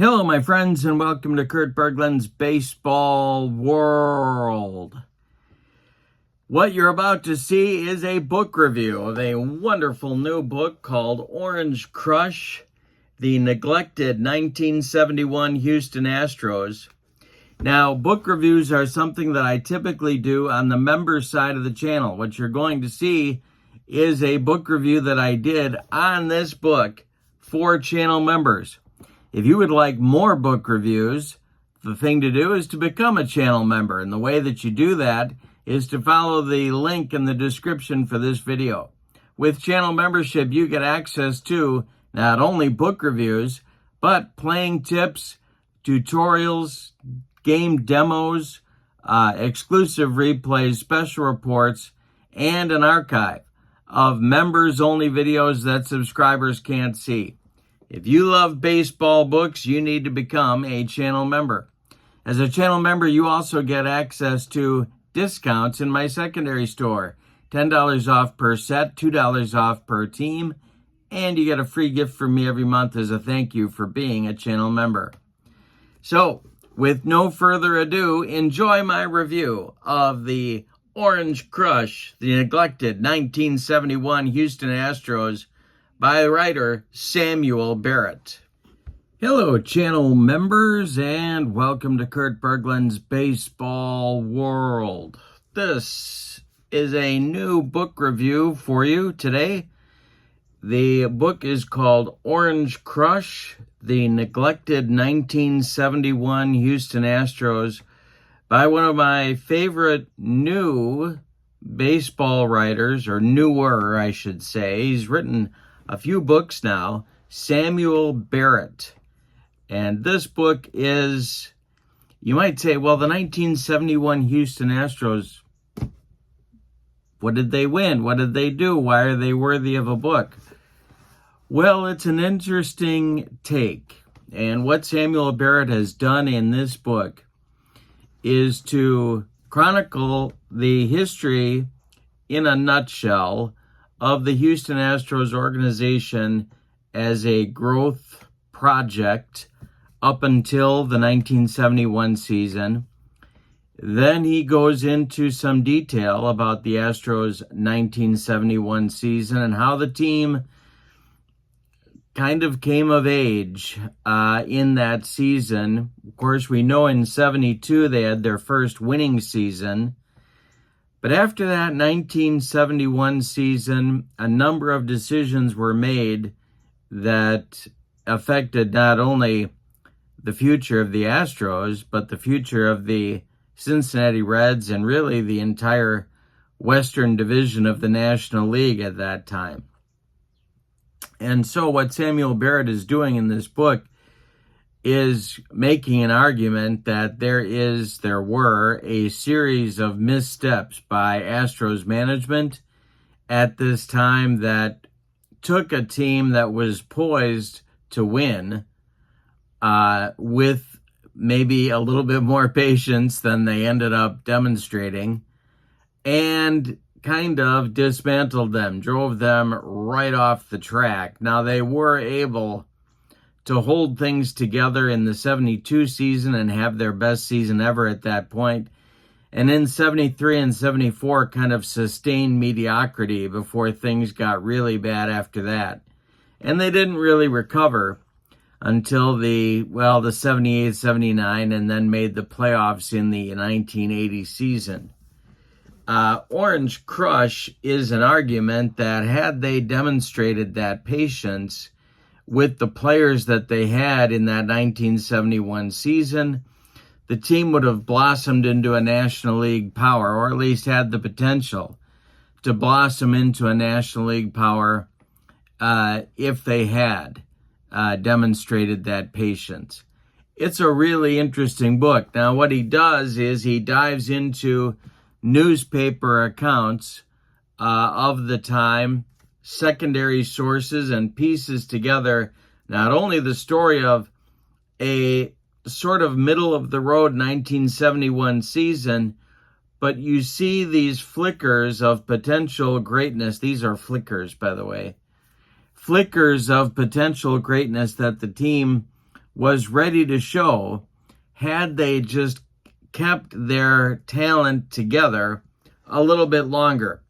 Hello, my friends, and welcome to Kurt Berglund's Baseball World. What you're about to see is a book review of a wonderful new book called Orange Crush, the neglected 1971 Houston Astros. Now, book reviews are something that I typically do on the member side of the channel. What you're going to see is a book review that I did on this book for channel members. If you would like more book reviews, the thing to do is to become a channel member. And the way that you do that is to follow the link in the description for this video. With channel membership, you get access to not only book reviews, but playing tips, tutorials, game demos, exclusive replays, special reports, and an archive of members-only videos that subscribers can't see. If you love baseball books, you need to become a channel member. As a channel member, you also get access to discounts in my secondary store. $10 off per set, $2 off per team, and you get a free gift from me every month as a thank you for being a channel member. So, with no further ado, enjoy my review of the Orange Crush, the neglected 1971 Houston Astros, by writer Samuel Barrett. Hello, channel members, and welcome to Kurt Berglund's Baseball World. This is a new book review for you today. The book is called Orange Crush, the neglected 1971 Houston Astros, by one of my favorite new baseball writers, or newer, I should say. He's written a few books now, Samuel Barrett. And this book is, you might say, well, the 1971 Houston Astros, what did they win? What did they do? Why are they worthy of a book? Well, it's an interesting take. And what Samuel Barrett has done in this book is to chronicle the history in a nutshell of the Houston Astros organization as a growth project up until the 1971 season. Then he goes into some detail about the Astros 1971 season and how the team kind of came of age in that season. Of course, we know in 72 they had their first winning season. But after that 1971 season, a number of decisions were made that affected not only the future of the Astros, but the future of the Cincinnati Reds and really the entire Western Division of the National League at that time. And so what Samuel Barrett is doing in this book is making an argument that there were a series of missteps by Astros management at this time that took a team that was poised to win with maybe a little bit more patience than they ended up demonstrating, and kind of dismantled them, drove them right off the track. Now, they were able to hold things together in the 72 season and have their best season ever at that point. And in 73 and 74, kind of sustained mediocrity before things got really bad after that. And they didn't really recover until the 78, 79, and then made the playoffs in the 1980 season. Orange Crush is an argument that had they demonstrated that patience with the players that they had in that 1971 season, the team would have blossomed into a National League power, or at least had the potential to blossom into a National League power if they had demonstrated that patience. It's a really interesting book. Now, what he does is he dives into newspaper accounts of the time, secondary sources, and pieces together not only the story of a sort of middle-of-the-road 1971 season, but you see these flickers of potential greatness. These are flickers, by the way. Flickers of potential greatness that the team was ready to show had they just kept their talent together a little bit longer.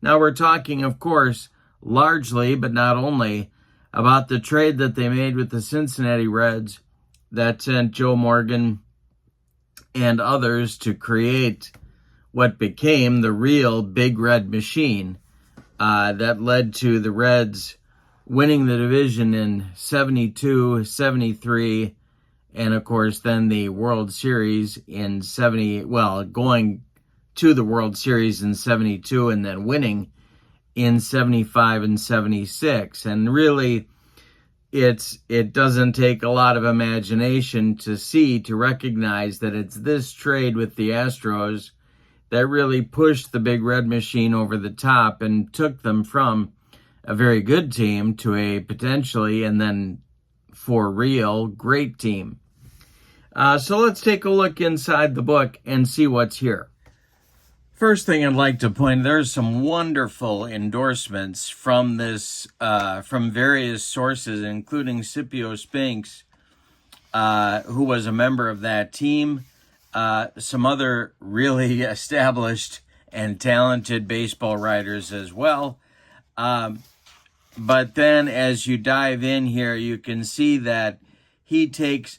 Now we're talking, of course, largely, but not only, about the trade that they made with the Cincinnati Reds that sent Joe Morgan and others to create what became the real Big Red Machine that led to the Reds winning the division in 72, 73, and of course then the World Series in 70, well, going to the World Series in 72 and then winning in 75 and 76. And really, it doesn't take a lot of imagination to recognize that it's this trade with the Astros that really pushed the Big Red Machine over the top and took them from a very good team to a potentially, and then for real, great team. So let's take a look inside the book and see what's here. First thing I'd like to point, there's some wonderful endorsements from this, from various sources, including Scipio Spinks, who was a member of that team, some other really established and talented baseball writers as well. But then as you dive in here, you can see that he takes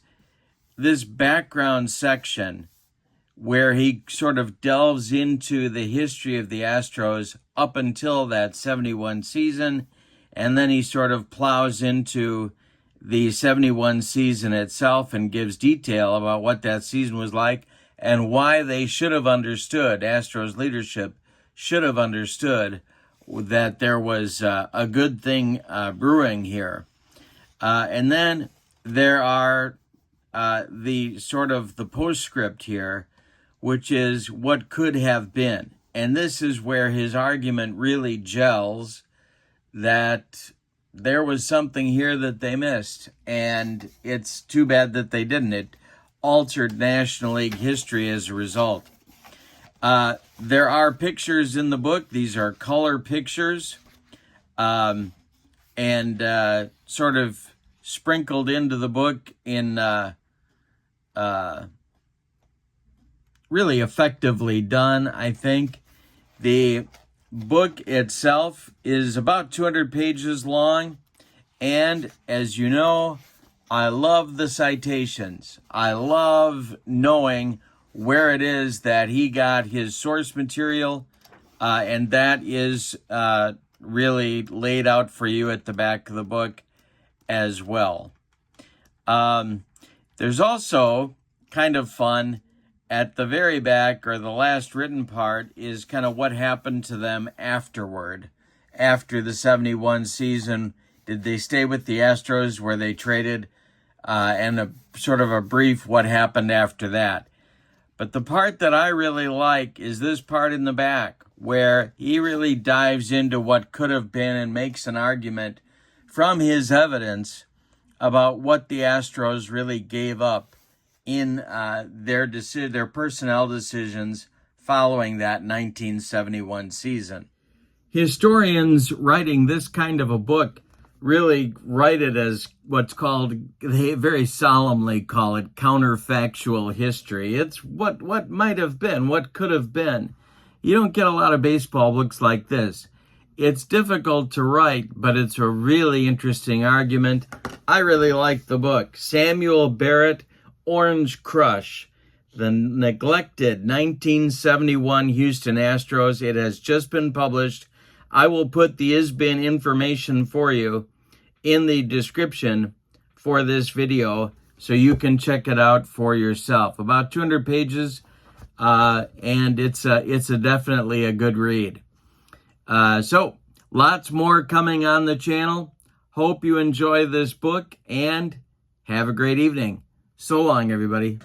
this background section where he sort of delves into the history of the Astros up until that 71 season, and then he sort of plows into the 71 season itself and gives detail about what that season was like and why they should have understood, Astros leadership should have understood that there was a good thing brewing here. And then there are the sort of the postscript here, which is what could have been. And this is where his argument really gels, that there was something here that they missed, and it's too bad that they didn't. It altered National League history as a result. There are pictures in the book. These are color pictures, and sort of sprinkled into the book in really effectively done, I think. The book itself is about 200 pages long, and as you know, I love the citations. I love knowing where it is that he got his source material, and that is really laid out for you at the back of the book as well. There's also kind of fun at the very back, or the last written part, is kind of what happened to them afterward. After the 71 season, did they stay with the Astros where they traded? And a sort of a brief what happened after that. But the part that I really like is this part in the back, where he really dives into what could have been and makes an argument from his evidence about what the Astros really gave up in their personnel decisions following that 1971 season. Historians writing this kind of a book really write it as what's called, they very solemnly call it, counterfactual history. It's what might have been, what could have been. You don't get a lot of baseball books like this. It's difficult to write, but it's a really interesting argument. I really like the book. Samuel Barrett, Orange Crush, the neglected 1971 Houston Astros. It has just been published. I will put the ISBN information for you in the description for this video so you can check it out for yourself. About 200 pages, and it's definitely a good read. So lots more coming on the channel. Hope you enjoy this book, and have a great evening. So long, everybody.